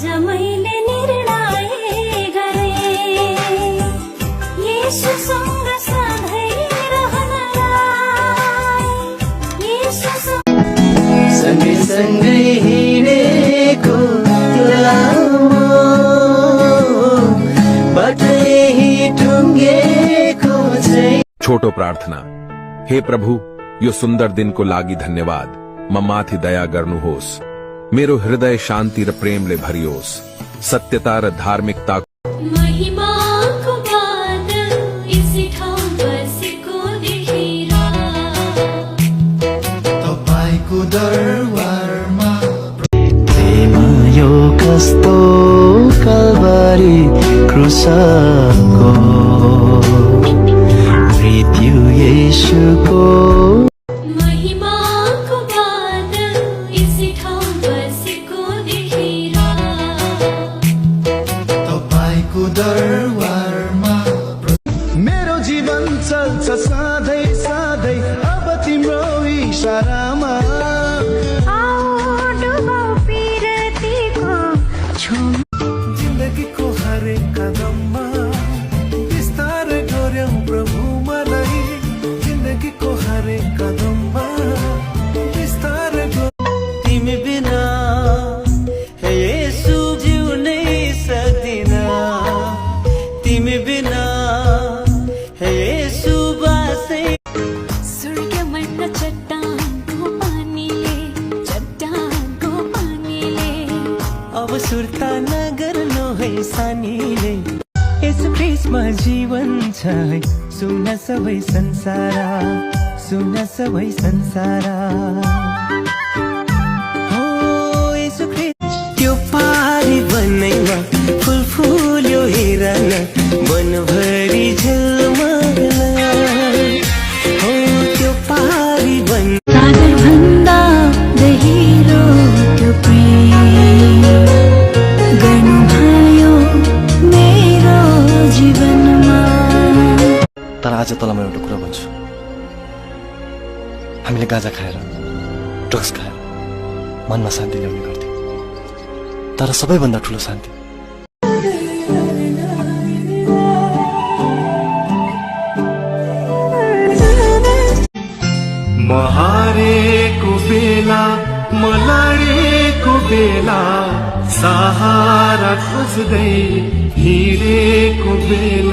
आज मैले निर्णय गरेँ येशूसँग सधैँ रहनलाई। सँगै सँगै हिँडेको लामो बाटै टुङ्गेको चाहिँ। छोटो प्रार्थना। हे प्रभु, यो सुन्दर दिनको लागि धन्यवाद। म माथि दया गर्नुहोस्। मेरो हृदय शान्ति र प्रेमले भरियोस्। सत्यता र धार्मिकता महिमाको बादल यसै ठाउँ बसेको देखेर तपाईको दरबारमा यो कस्तो कल्वारी क्रुसको मृत्यु येशूको। महिमाको बादल यसै ठाउँ बसेको देखेर तपाईको दरबारमा मेरो जीवन चल्छ सधैँ सधैँ अब तिम्रो इशारामा। जिन्दगीको हरेक कदममा बिस्तारै गऱ्यौ प्रभु मलाई। जिन्दगीको हरेक कदममा बिस्तारै तिमी बिना हे येशू जिउनै सक्दिन। तिमी बिना हे येशू बाँच्नै। स्वर्गमा चट्टानको पानीले अब सुर्ता नगर्नु है सानीले। यसो ख्रिस्टमा जीवन छ है, सुन सबै संसार, सुन सबै संसार। हो यसो ख्रिस्ट त्यो पारी बनैमा फुल फुल्यो हेर न मनभरि झलमगला। हो त्यो पारी बन सागर भन्दा गहिरो त्यो प्रेम गर्नुभयो मेरो जीवनमा। तर आज तँलाई म एउटा कुरा भन्छु, हामीले गाँजा खाएर ड्रग्स खाएर मनमा शान्ति ल्याउने गर्थ्यौँ, तर सबैभन्दा ठुलो शान्ति म हारेको बेला म लडेको बेला सहारा खोज्दै हिँडेको बेला